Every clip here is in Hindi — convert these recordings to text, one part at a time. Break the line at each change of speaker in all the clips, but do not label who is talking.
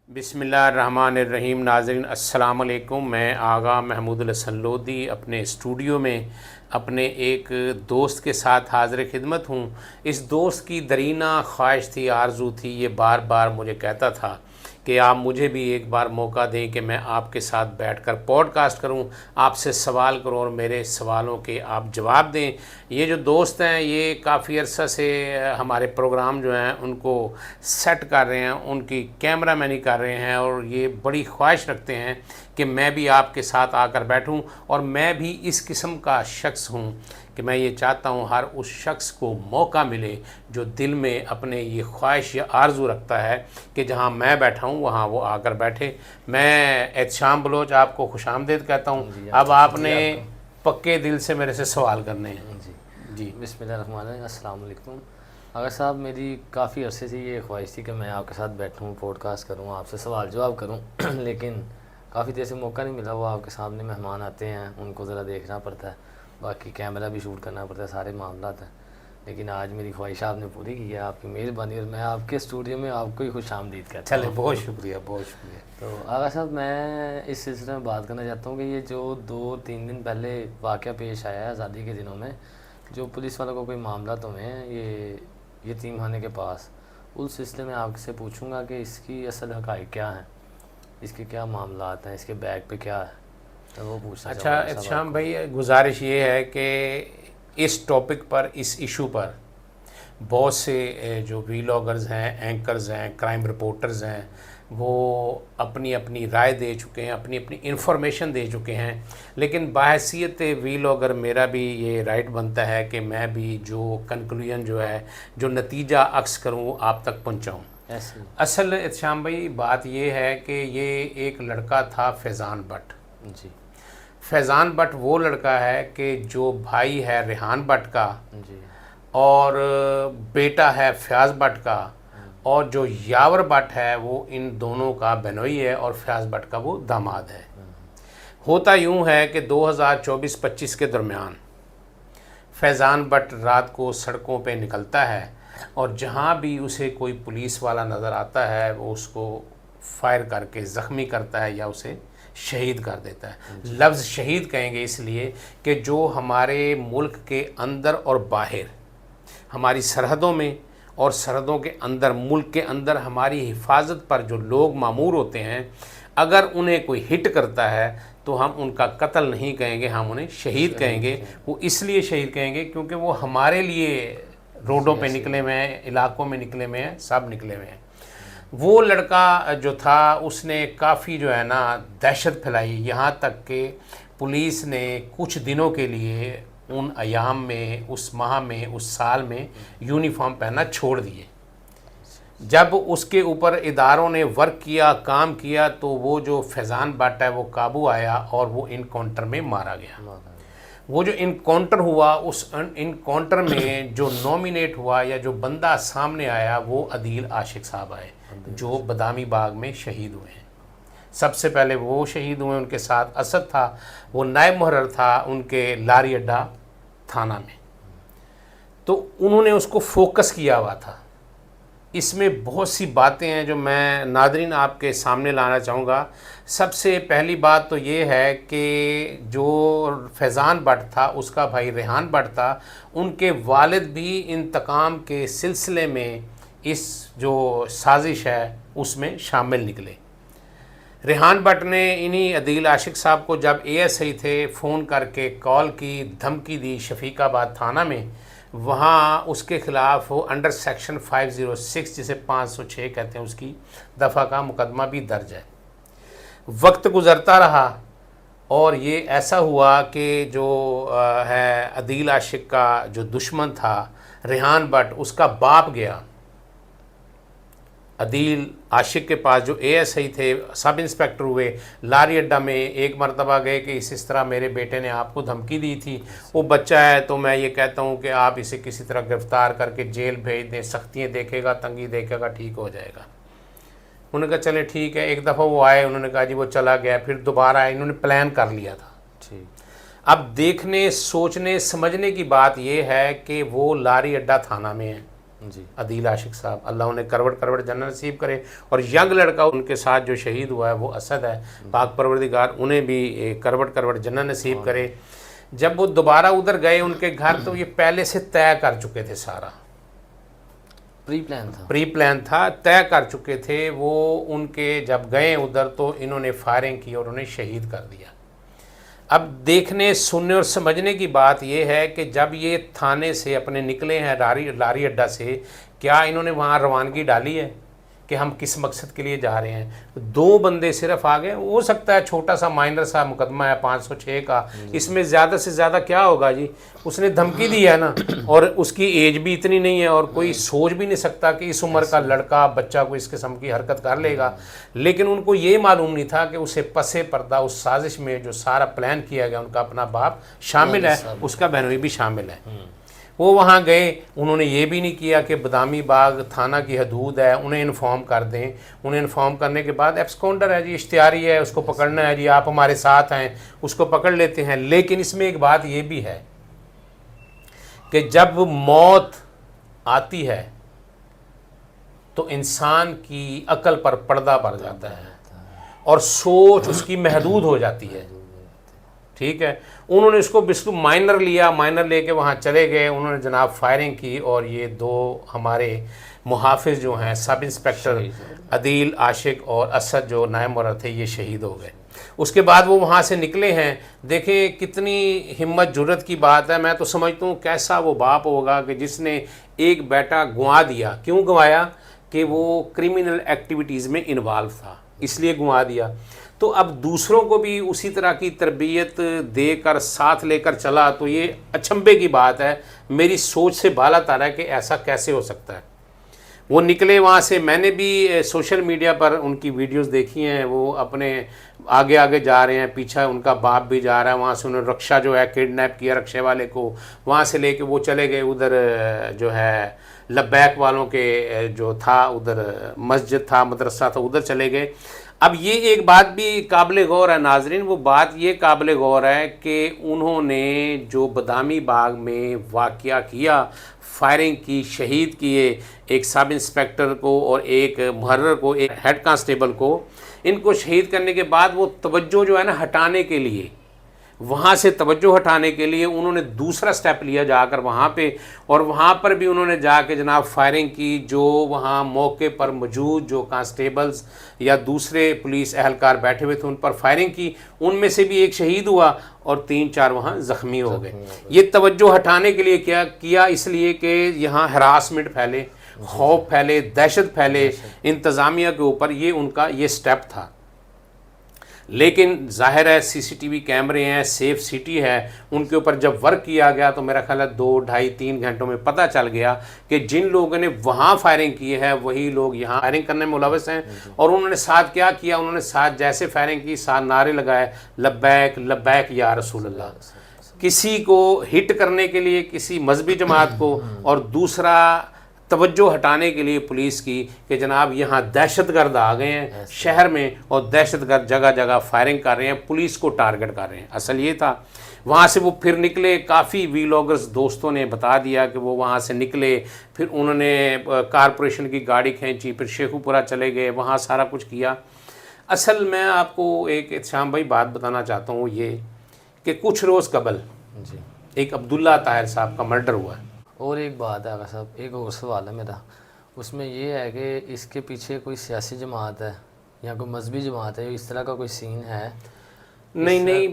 बिस्मिल्लाहिर्रहमानिर्रहीम। नाज़रीन अस्सलाम वालेकुम। मैं आगा महमूद हसन लोधी अपने स्टूडियो में अपने एक दोस्त के साथ हाज़िर खिदमत हूँ। इस दोस्त की दरीना ख्वाहिश थी, आरज़ू थी, ये बार बार मुझे कहता था कि आप मुझे भी एक बार मौका दें कि मैं आपके साथ बैठकर पॉडकास्ट करूं, आपसे सवाल करूं और मेरे सवालों के आप जवाब दें। ये जो दोस्त हैं ये काफ़ी अर्सा से हमारे प्रोग्राम जो हैं उनको सेट कर रहे हैं, उनकी कैमरा मैनी कर रहे हैं और ये बड़ी ख्वाहिश रखते हैं कि मैं भी आपके साथ आकर बैठूं। और मैं भी इस किस्म का शख्स हूं कि मैं ये चाहता हूं हर उस शख्स को मौका मिले जो दिल में अपने ये ख्वाहिश या आरज़ू रखता है कि जहां मैं बैठा हूं वहां वो आकर बैठे। मैं एहतशाम बलोच आपको खुशामदीद कहता हूं। अब आपने पक्के दिल से मेरे से सवाल करने हैं। जी
बिस्मिल्लाहिर्रहमानिर्रहीम। अस्सलाम वालेकुम। अगर साहब, मेरी काफ़ी अरसे से ये ख्वाहिश थी कि मैं आपके साथ बैठूं, पॉडकास्ट करूं, आपसे सवाल जवाब करूं लेकिन काफ़ी देर से मौका नहीं मिला। वो आपके सामने मेहमान आते हैं, उनको ज़रा देखना पड़ता है, बाकी कैमरा भी शूट करना पड़ता है, सारे मामला हैं। लेकिन आज मेरी ख्वाहिश आपने पूरी की है, आपकी मेहरबानी, और मैं आपके स्टूडियो में आपको ही खुशामदीद कहता हूँ।
चले, बहुत शुक्रिया, बहुत शुक्रिया।
तो आगा साहब, मैं इस सिलसिले में बात करना चाहता हूँ कि ये जो 2-3 दिन पहले वाक़या पेश आया है आज़ादी के दिनों में, जो पुलिस वालों को कोई मामला तो हैं ये यतीम खाने के पास, उस सिलसिले में आपसे पूछूंगा कि इसकी असल हक़ाइक़ क्या हैं, इसके क्या मामला हैं, इसके बैग पे क्या है, तो वो पूछना।
अच्छा एहतशाम भाई, गुजारिश ये है कि इस टॉपिक पर, इस इशू पर बहुत से जो वीलॉगर्स हैं, एंकर्स हैं, क्राइम रिपोर्टर्स हैं, वो अपनी अपनी राय दे चुके हैं, अपनी अपनी इन्फॉर्मेशन दे चुके हैं। लेकिन बाहैसियत वीलॉगर मेरा भी ये राइट बनता है कि मैं भी जो कंक्लूजन जो है, जो नतीजा अक्स करूँ वो आप तक पहुँचाऊँ। असल एहतशाम भाई बात ये है कि ये एक लड़का था फैज़ान भट्ट
जी।
फैज़ान भट्ट वो लड़का है कि जो भाई है रेहान भट्ट का
जी,
और बेटा है फयाज़ भट्ट का, और जो यावर भट्ट है वो इन दोनों का बहनोई है और फयाज़ भट्ट का वो दामाद है। होता यूँ है कि 2024-25 के दरमियान फैज़ान भट्ट रात को सड़कों पे निकलता है और जहाँ भी उसे कोई पुलिस वाला नज़र आता है वो उसको फायर करके ज़ख्मी करता है या उसे शहीद कर देता है। लफ्ज़ शहीद कहेंगे इसलिए कि जो हमारे मुल्क के अंदर और बाहर, हमारी सरहदों में और सरहदों के अंदर, मुल्क के अंदर हमारी हिफाजत पर जो लोग मामूर होते हैं, अगर उन्हें कोई हिट करता है तो हम उनका कत्ल नहीं कहेंगे, हम उन्हें शहीद कहेंगे। वो इसलिए शहीद कहेंगे क्योंकि वो हमारे लिए रोडों पे निकले हुए हैं, इलाकों में निकले हुए हैं, सब निकले हुए हैं। वो लड़का जो था उसने काफ़ी जो है ना दहशत फैलाई, यहाँ तक कि पुलिस ने कुछ दिनों के लिए उन अयाम में, उस माह में, उस साल में यूनिफॉर्म पहनना छोड़ दिए। जब उसके ऊपर इदारों ने वर्क किया, काम किया, तो वो जो फैज़ान भट्ट है वो काबू आया और वो इनकाउंटर में मारा गया। वो जो इनकाउंटर हुआ, उस इनकाउंटर में जो नॉमिनेट हुआ या जो बंदा सामने आया वो अदील आशिक साहब आए, जो बदामी बाग में शहीद हुए हैं। सबसे पहले वो शहीद हुए, उनके साथ असद था, वो नायब मुहर्रर था उनके लारी अड्डा थाना में। तो उन्होंने उसको फोकस किया हुआ था। इसमें बहुत सी बातें हैं जो मैं नादरीन आपके सामने लाना चाहूँगा। सबसे पहली बात तो ये है कि जो फैज़ान भट्ट था उसका भाई रेहान भट्ट था, उनके वालिद भी इंतकाम के सिलसिले में इस जो साजिश है उसमें शामिल निकले। रेहान भट्ट ने इन्हीं अदील आशिक साहब को जब ASI थे फ़ोन करके कॉल की, धमकी दी शफीकाबाद थाना में। वहाँ उसके ख़िलाफ़ वो अंडर सेक्शन 506 जिसे 506 कहते हैं उसकी दफ़ा का मुकदमा भी दर्ज है। वक्त गुज़रता रहा और ये ऐसा हुआ कि जो है अदील आशिक का जो दुश्मन था रेहान भट्ट, उसका बाप गया अदील आशिक के पास, जो ASI थे, सब इंस्पेक्टर हुए, लारी अड्डा में एक मरतबा गए कि इस तरह मेरे बेटे ने आपको धमकी दी थी, वो बच्चा है तो मैं ये कहता हूँ कि आप इसे किसी तरह गिरफ़्तार करके जेल भेज दें, सख्तियाँ देखेगा, तंगी देखेगा, ठीक हो जाएगा। उन्होंने कहा चले ठीक है। एक दफ़ा वो आए, उन्होंने कहा जी वो चला गया, फिर दोबारा आए, इन्होंने प्लान कर लिया था।
ठीक।
अब देखने, सोचने, समझने की बात यह है कि वो लारी अड्डा थाना में है,
जी
अदील आशिक साहब, अल्लाह उन्हें करवट करवट जन्नत नसीब करे। और यंग लड़का उनके साथ जो शहीद हुआ है वो असद है, पाक परवरदिगार उन्हें भी करवट करवट जन्नत नसीब करे। जब वो दोबारा उधर गए उनके घर, तो ये पहले से तय कर चुके थे, सारा प्री प्लान था, तय कर चुके थे वो। उनके जब गए उधर तो इन्होंने फायरिंग की और उन्हें शहीद कर दिया। अब देखने सुनने और समझने की बात यह है कि जब ये थाने से अपने निकले हैं लारी अड्डा से, क्या इन्होंने वहाँ रवानगी डाली है कि हम किस मकसद के लिए जा रहे हैं? 2 बंदे सिर्फ आ गए, हो सकता है छोटा सा माइनर सा मुकदमा है 506 का, इसमें ज़्यादा से ज़्यादा क्या होगा जी? उसने धमकी दी है ना, और उसकी एज भी इतनी नहीं है, और कोई सोच भी नहीं सकता कि इस उम्र का लड़का बच्चा को इस किस्म की हरकत कर लेगा। लेकिन उनको ये मालूम नहीं था कि उसे पसे पर्दा उस साजिश में जो सारा प्लान किया गया, उनका अपना बाप शामिल है, उसका बहनोई भी शामिल है। वो वहाँ गए, उन्होंने ये भी नहीं किया कि बदामी बाग थाना की हदूद है, उन्हें इन्फॉर्म कर दें। उन्हें इन्फॉर्म करने के बाद एब्सकॉन्डर है जी, इश्तिहारी है, उसको पकड़ना है जी, आप हमारे साथ हैं, उसको पकड़ लेते हैं। लेकिन इसमें एक बात ये भी है कि जब मौत आती है तो इंसान की अकल पर पर्दा पड़ जाता है और सोच उसकी महदूद हो जाती है। ठीक है, उन्होंने उसको बिल्कुल माइनर लिया, माइनर लेके वहाँ चले गए, उन्होंने जनाब फायरिंग की और ये 2 हमारे मुहाफिज जो हैं, सब इंस्पेक्टर अदील आशिक और असद जो नायब मुरर थे, ये शहीद हो गए। उसके बाद वो वहाँ से निकले हैं। देखें कितनी हिम्मत जुर्रत की बात है। मैं तो समझता हूँ कैसा वो बाप होगा कि जिसने एक बेटा गंवा दिया। क्यों गंवाया? कि वो क्रिमिनल एक्टिविटीज़ में इन्वॉल्व था, इसलिए गंवा दिया। तो अब दूसरों को भी उसी तरह की तरबियत देकर साथ लेकर चला, तो ये अचंभे की बात है, मेरी सोच से बाला तारा है कि ऐसा कैसे हो सकता है। वो निकले वहाँ से, मैंने भी सोशल मीडिया पर उनकी वीडियोस देखी हैं, वो अपने आगे आगे जा रहे हैं, पीछे उनका बाप भी जा रहा है। वहाँ से उन्होंने रक्षा जो है किडनैप किया, रक्षे वाले को, वहाँ से लेके वो चले गए उधर जो है लब्बैक वालों के जो था उधर मस्जिद था, मदरसा था, उधर चले गए। अब ये एक बात भी काबिल गौर है नाजरीन, वो बात ये काबिल गौर है कि उन्होंने जो बदामी बाग में वाक़या किया, फायरिंग की, शहीद किए एक सब इंस्पेक्टर को और एक मुहर्रर को, एक हेड कांस्टेबल को, इनको शहीद करने के बाद वो तवज्जो जो है ना हटाने के लिए, वहाँ से तवज्जो हटाने के लिए उन्होंने दूसरा स्टेप लिया जाकर वहाँ पे, और वहाँ पर भी उन्होंने जाके जनाब फायरिंग की। जो वहाँ मौके पर मौजूद जो कांस्टेबल्स या दूसरे पुलिस एहलकार बैठे हुए थे उन पर फायरिंग की, उनमें से भी एक शहीद हुआ और 3-4 वहाँ ज़ख्मी हो गए। ये तवज्जो हटाने के लिए क्या किया? इसलिए कि यहाँ हरासमेंट फैले, खौफ फैले, दहशत फैले इंतज़ामिया के ऊपर, ये उनका ये स्टेप था। लेकिन जाहिर है सीसीटीवी कैमरे हैं, सेफ सिटी है, उनके ऊपर जब वर्क किया गया तो मेरा ख्याल है 2, ढाई, 3 घंटों में पता चल गया कि जिन लोगों ने वहाँ फायरिंग की है वही लोग यहाँ फायरिंग करने में मुलविस हैं। और उन्होंने साथ क्या किया? उन्होंने साथ जैसे फायरिंग की, साथ नारे लगाए, लब्बैक लब्बैक या रसूल अल्लाह, किसी को हिट करने के लिए किसी मजहबी जमात को, और दूसरा तवज्जो हटाने के लिए पुलिस की कि जनाब यहाँ दहशतगर्द आ गए हैं शहर में, और दहशतगर्द जगह जगह फायरिंग कर रहे हैं, पुलिस को टारगेट कर रहे हैं। असल ये था। वहाँ से वो फिर निकले, काफ़ी वीलॉगर्स दोस्तों ने बता दिया कि वो वहाँ से निकले, फिर उन्होंने कारपोरेशन की गाड़ी खींची, फिर शेखुपुरा चले गए, वहाँ सारा कुछ किया। असल मैं आपको एक इत्शाम भाई बात बताना चाहता हूँ, ये कि कुछ रोज़ कबल
जी
एक अब्दुल्ला ताहिर साहब का मर्डर हुआ है।
और एक बात है आगा साहब, एक और सवाल है मेरा, उसमें ये है कि इसके पीछे कोई सियासी जमात है या कोई मजहबी जमात है, इस तरह का कोई सीन है?
नहीं,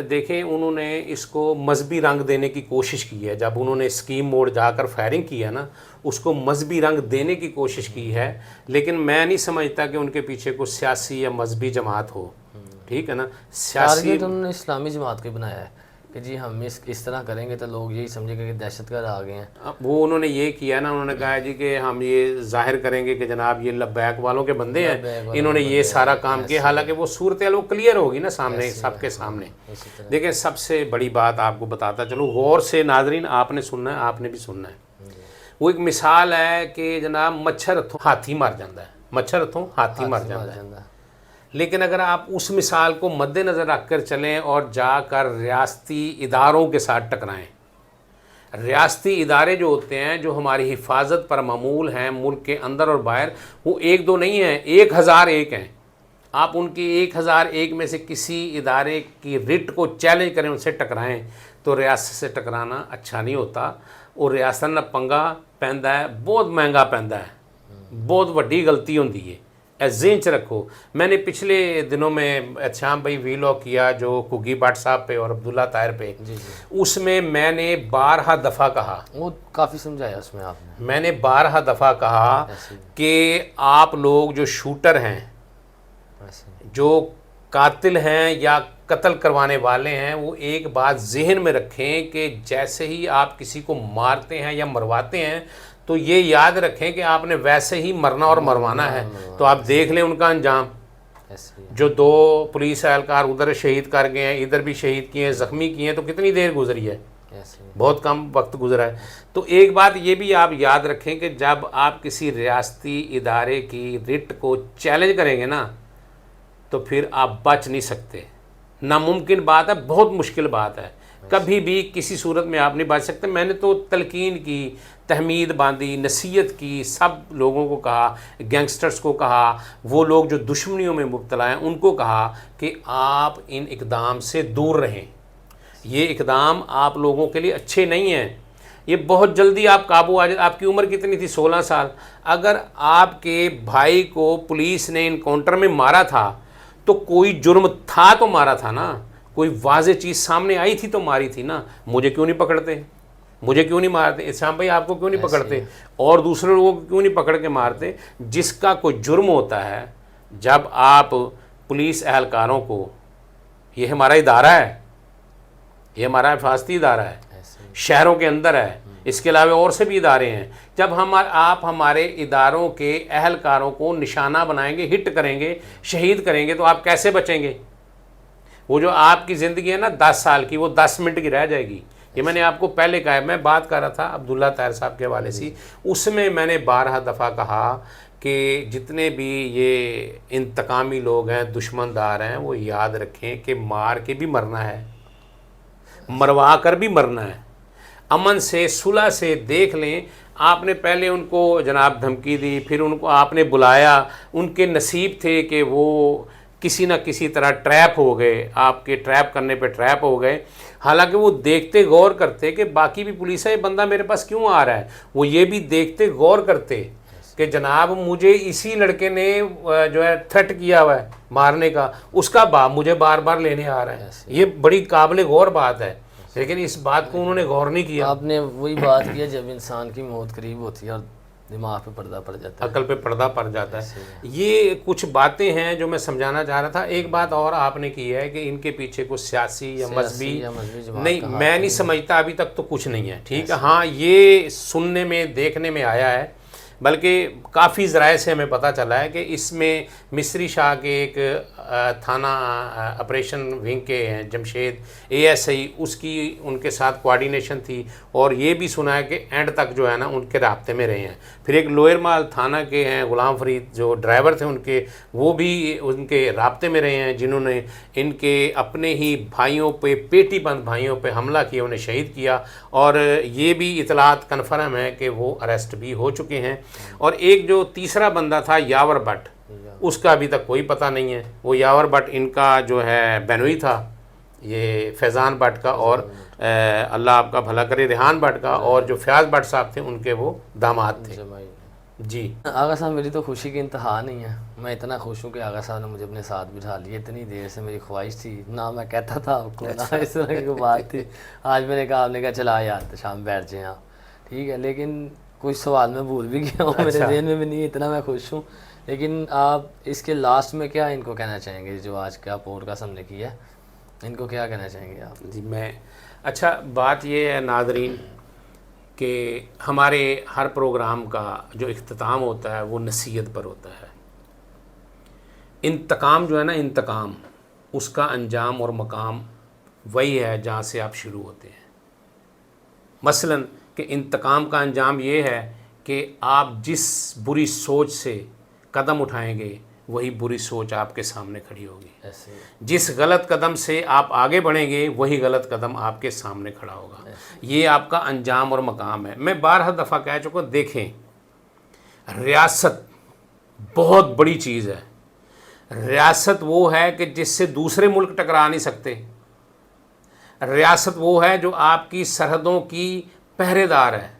देखें उन्होंने इसको मजहबी रंग देने की कोशिश की है। जब उन्होंने स्कीम मोड़ जाकर फायरिंग की है ना, उसको मजहबी रंग देने की कोशिश की है, लेकिन मैं नहीं समझता कि उनके पीछे कोई सियासी या मजहबी जमात हो। ठीक है ना, सियासी
तो उन्होंने इस्लामी जमात को बनाया है कि जी हम इस तरह करेंगे तो लोग यही समझेंगे कि दहशतगर्द आ गए हैं।
वो उन्होंने ये किया ना, उन्होंने कहा जी कि हम ये जाहिर करेंगे कि जनाब ये लब्बैक वालों के बंदे हैं, इन्होंने ये सारा काम किया। हालांकि वो सूरत वो क्लियर होगी ना सामने, सबके सामने। देखें सबसे बड़ी बात आपको बताता चलो, गौर से नाजरीन आपने सुनना है, आपने भी सुनना है। वो एक मिसाल है कि जनाब मच्छर हथों हाथी मर जाता है, मच्छर हथों हाथी मर जाता है। लेकिन अगर आप उस मिसाल को मद्देनज़र रख कर चलें और जाकर रियासती इदारों के साथ टकराएं, रियासती इदारे जो होते हैं, जो हमारी हिफाजत पर मामूल हैं मुल्क के अंदर और बाहर, वो एक दो नहीं हैं, 1001 हैं। आप उनकी 1001 में से किसी इदारे की रिट को चैलेंज करें, उनसे टकराएं, तो रियासत से टकराना अच्छा नहीं होता। और रियासत ना पंगा पैंदा है, बहुत महंगा पैंदा है, बहुत वड्डी गलती होंदी है। ज़हन च रखो। मैंने पिछले दिनों में शाम भाई वीलॉग किया जो कुगी भट्ट साहब पे और अब्दुल्ला ताहिर पे, उसमें मैंने 12 दफ़ा कहा,
वो काफ़ी समझाया उसमें आपने,
मैंने 12 दफ़ा कहा कि आप लोग जो शूटर हैं, जो कातिल हैं या कत्ल करवाने वाले हैं, वो एक बात जहन में रखें कि जैसे ही आप किसी को मारते हैं या मरवाते हैं तो ये याद रखें कि आपने वैसे ही मरना और मरवाना है। तो आप देख लें उनका अंजाम। जो 2 पुलिस एहलकार उधर शहीद कर गए हैं, इधर भी शहीद किए हैं, ज़ख्मी किए हैं, तो कितनी देर गुजरी है, बहुत कम वक्त गुजरा है। तो एक बात ये भी आप याद रखें कि जब आप किसी रियासती इदारे की रिट को चैलेंज करेंगे ना, तो फिर आप बच नहीं सकते। नामुमकिन बात है, बहुत मुश्किल बात है, कभी भी किसी सूरत में आप नहीं बच सकते। मैंने तो तलकीन की, तहमीद बांधी, नसीहत की, सब लोगों को कहा, गैंगस्टर्स को कहा, वो लोग जो दुश्मनियों में मुब्तला हैं उनको कहा कि आप इन इक़दाम से दूर रहें। ये इक़दाम आप लोगों के लिए अच्छे नहीं हैं। ये बहुत जल्दी आप काबू आ जाए। आपकी उम्र कितनी थी? 16 साल। अगर आपके भाई को पुलिस ने इनकाउंटर में मारा था तो कोई जुर्म था तो मारा था ना, कोई वाज़ेह चीज़ सामने आई थी तो मारी थी ना। मुझे क्यों नहीं पकड़ते, मुझे क्यों नहीं मारते? इस्लाम भाई आपको क्यों नहीं पकड़ते और दूसरे लोगों को क्यों नहीं पकड़ के मारते? जिसका कोई जुर्म होता है, जब आप पुलिस एहलकारों को, ये हमारा इदारा है, ये हमारा हिफाजती इदारा है, शहरों के अंदर है, इसके अलावा और से भी इदारे हैं, जब आप हमारे इदारों के एहलकारों को निशाना बनाएंगे, हिट करेंगे, शहीद करेंगे, तो आप कैसे बचेंगे? वो जो आपकी ज़िंदगी है ना 10 साल की, वो 10 मिनट की रह जाएगी। ये मैंने आपको पहले कहा है। मैं बात कर रहा था अब्दुल्ला ताहिर साहब के हवाले से, उसमें मैंने 12 दफ़ा कहा कि जितने भी ये इंतकामी लोग हैं, दुश्मनदार हैं, वो याद रखें कि मार के भी मरना है, मरवा कर भी मरना है। अमन से, सुलह से देख लें। आपने पहले उनको जनाब धमकी दी, फिर उनको आपने बुलाया, उनके नसीब थे कि वो किसी न किसी तरह ट्रैप हो गए, आपके ट्रैप करने पे ट्रैप हो गए। हालांकि वो देखते गौर करते कि बाकी भी पुलिस है, ये बंदा मेरे पास क्यों आ रहा है, वो ये भी देखते गौर करते कि जनाब मुझे इसी लड़के ने जो है थ्रेट किया हुआ है मारने का, उसका बाप मुझे बार बार लेने आ रहा है। ये बड़ी काबिल गौर बात है, लेकिन इस बात को उन्होंने गौर नहीं किया।
आपने वही बात किया, जब इंसान की मौत करीब होती है और दिमाग पे पर्दा पड़ जाता है,
अकल पे पर्दा पड़ जाता है। ये कुछ बातें हैं जो मैं समझाना चाह रहा था। एक बात और आपने की है कि इनके पीछे कुछ सियासी या मजहबी नहीं, मैं नहीं समझता, अभी तक तो कुछ नहीं है। ठीक है, हाँ ये सुनने में, देखने में आया है, बल्कि काफ़ी ज़राए से हमें पता चला है कि इसमें मिस्री शाह के एक थाना ऑपरेशन विंग के हैं जमशेद ASI, उसकी उनके साथ कोऑर्डिनेशन थी, और ये भी सुना है कि एंड तक जो है ना उनके राब्ते में रहे हैं। फिर एक लोअर माल थाना के हैं गुलाम फरीद, जो ड्राइवर थे उनके, वो भी उनके राब्ते में रहे हैं, जिन्होंने इनके अपने ही भाइयों पे, पेटी बंद भाइयों पे हमला किया, उन्हें शहीद किया। और ये भी इतलात कन्फर्म है कि वो अरेस्ट भी हो चुके हैं। और एक जो तीसरा बंदा था यावर भट्ट, उसका अभी तक कोई पता नहीं है। वो यावर भट्ट इनका जो है बेनोई था, ये फैज़ान भट्ट का, और अल्लाह आपका भला करे रेहान भट्ट का, और जो फयाज भट्ट साहब थे उनके वो दामाद थे। जी
आगा साहब, मेरी तो खुशी की इंतहा नहीं है। मैं इतना खुश हूँ कि आगा साहब ने मुझे अपने साथ बिठा लिया। इतनी देर से मेरी ख्वाहिश थी ना, मैं कहता था आपको ना इस तरह की बात थी। आज मैंने कहा, आपने कहा चला यार तो शाम बैठ जाए आप, ठीक है, लेकिन कुछ सवाल मैं भूल भी गया हूँ, मेरे जहन में भी नहीं, इतना मैं खुश हूँ। लेकिन आप इसके लास्ट में क्या इनको कहना चाहेंगे, जो आज का पॉडकास्ट हमने किया है, इनको क्या कहना चाहेंगे आप?
जी मैं, अच्छा बात ये है नाज़रीन कि हमारे हर प्रोग्राम का जो इख्तिताम होता है वो नसीहत पर होता है। इंतकाम जो है ना, इंतकाम, उसका अंजाम और मकाम वही है जहाँ से आप शुरू होते हैं। मसलन कि इंतकाम का अंजाम ये है कि आप जिस बुरी सोच से कदम उठाएंगे वही बुरी सोच आपके सामने खड़ी होगी।
ऐसे
जिस गलत कदम से आप आगे बढ़ेंगे वही गलत कदम आपके सामने खड़ा होगा। ये आपका अंजाम और मकाम है। मैं बारह दफ़ा कह चुका हूं, देखें, रियासत बहुत बड़ी चीज़ है। रियासत वो है कि जिससे दूसरे मुल्क टकरा नहीं सकते। रियासत वो है जो आपकी सरहदों की पहरेदार है।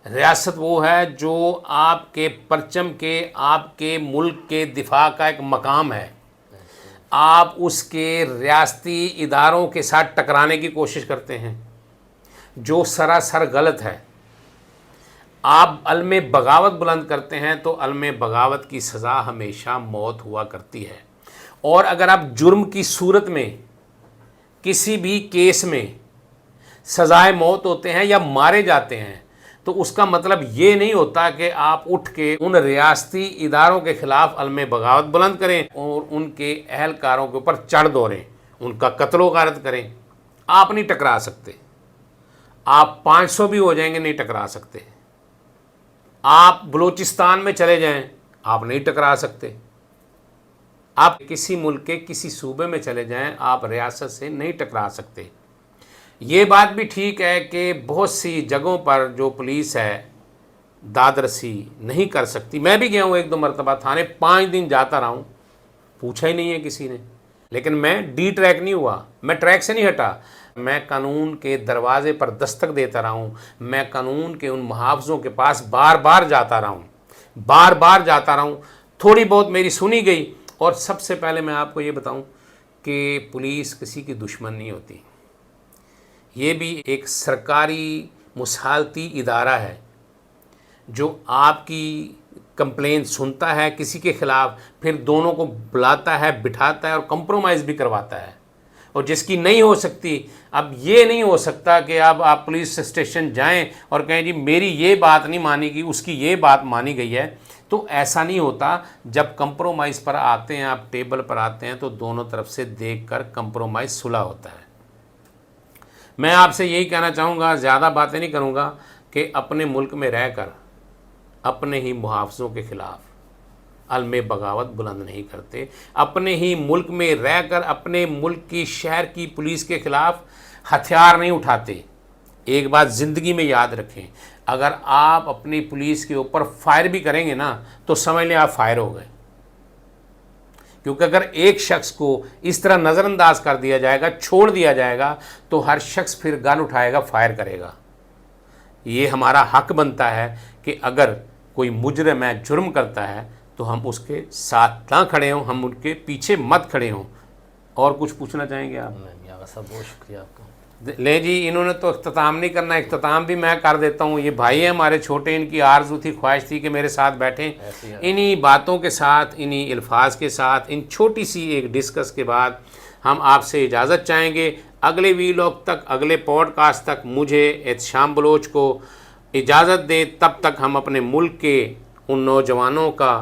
रियासत वो है जो आपके परचम के, आपके मुल्क के दिफा का एक मकाम है। आप उसके रियासती इदारों के साथ टकराने की कोशिश करते हैं जो सरासर गलत है। आप अलमे बगावत बुलंद करते हैं तो अलमे बगावत की सज़ा हमेशा मौत हुआ करती है। और अगर आप जुर्म की सूरत में किसी भी केस में सज़ाए मौत होते हैं या मारे जाते हैं तो उसका मतलब ये नहीं होता कि आप उठ के उन रियासती इदारों के ख़िलाफ़ अलमे बगावत बुलंद करें और उनके अहलकारों के ऊपर चढ़ दौड़ें, उनका कत्लो गारत करें। आप नहीं टकरा सकते। आप 500 भी हो जाएंगे, नहीं टकरा सकते। आप बलूचिस्तान में चले जाएं, आप नहीं टकरा सकते। आप किसी मुल्क के किसी सूबे में चले जाएं, आप रियासत से नहीं टकरा सकते। ये बात भी ठीक है कि बहुत सी जगहों पर जो पुलिस है दादरसी नहीं कर सकती। मैं भी गया हूँ 1-2 मरतबा थाने, 5 दिन जाता रहा हूँ, पूछा ही नहीं है किसी ने। लेकिन मैं डी ट्रैक नहीं हुआ, मैं ट्रैक से नहीं हटा। मैं कानून के दरवाजे पर दस्तक देता रहा हूँ। मैं कानून के उन मुहाफ़िज़ों के पास बार बार जाता रहा हूँ, बार बार जाता रहा हूँ। थोड़ी बहुत मेरी सुनी गई। और सबसे पहले मैं आपको ये बताऊँ कि पुलिस किसी की दुश्मन नहीं होती। ये भी एक सरकारी मुसालती इदारा है जो आपकी कंप्लेंट सुनता है किसी के ख़िलाफ़, फिर दोनों को बुलाता है, बिठाता है और कंप्रोमाइज़ भी करवाता है। और जिसकी नहीं हो सकती, अब ये नहीं हो सकता कि अब आप पुलिस स्टेशन जाएं और कहें जी मेरी ये बात नहीं मानी गई, उसकी ये बात मानी गई है। तो ऐसा नहीं होता। जब कंप्रोमाइज़ पर आते हैं, आप टेबल पर आते हैं, तो दोनों तरफ से देखकर कंप्रोमाइज़ सुलह होता है। मैं आपसे यही कहना चाहूँगा, ज़्यादा बातें नहीं करूँगा, कि अपने मुल्क में रहकर अपने ही मुहाफ़िज़ों के ख़िलाफ़ अलमे बगावत बुलंद नहीं करते। अपने ही मुल्क में रहकर अपने मुल्क की शहर की पुलिस के ख़िलाफ़ हथियार नहीं उठाते। एक बात ज़िंदगी में याद रखें, अगर आप अपनी पुलिस के ऊपर फायर भी करेंगे ना तो समझ लें आप फायर हो गए। क्योंकि अगर एक शख्स को इस तरह नज़रअंदाज कर दिया जाएगा, छोड़ दिया जाएगा, तो हर शख्स फिर गन उठाएगा, फायर करेगा। ये हमारा हक बनता है कि अगर कोई मुजरिम है, जुर्म करता है, तो हम उसके साथ ना खड़े हों, हम उनके पीछे मत खड़े हों। और कुछ पूछना चाहेंगे आप?
नहीं, आगा साहब बहुत शुक्रिया आपका।
ले जी, इन्होंने तो इख्तिताम नहीं करना, इख्तिताम भी मैं कर देता हूँ। ये भाई हैं हमारे छोटे, इनकी आरज़ू थी, ख्वाहिश थी कि मेरे साथ बैठें। इन्हीं बातों के साथ, इन्हीं अल्फाज के साथ, इन छोटी सी एक डिस्कस के बाद हम आपसे इजाज़त चाहेंगे। अगले वीलॉग तक, अगले पॉडकास्ट तक मुझे एहतशाम बलोच को इजाज़त दे। तब तक हम अपने मुल्क के उन नौजवानों का,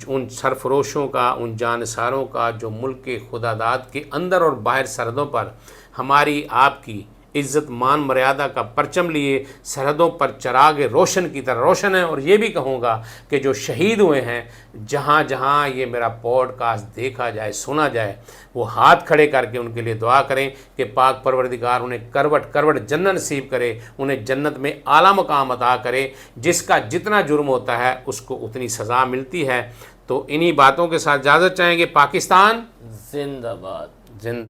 उन सरफरोशों का, उन जानसारों का जो मुल्क के खुदादाद के अंदर और बाहर सरहदों पर हमारी आपकी इज़्ज़त मान मर्यादा का परचम लिए सरहदों पर चिराग रोशन की तरह रोशन है। और ये भी कहूँगा कि जो शहीद हुए हैं, जहाँ जहाँ ये मेरा पॉडकास्ट देखा जाए, सुना जाए, वो हाथ खड़े करके उनके लिए दुआ करें कि पाक परवरदिगार उन्हें करवट करवट जन्नत नसीब करे, उन्हें जन्नत में आला मकाम अता करे। जिसका जितना जुर्म होता है उसको उतनी सज़ा मिलती है। तो इन्हीं बातों के साथ इजाज़त चाहेंगे। पाकिस्तान
जिंदाबाद।
जिंद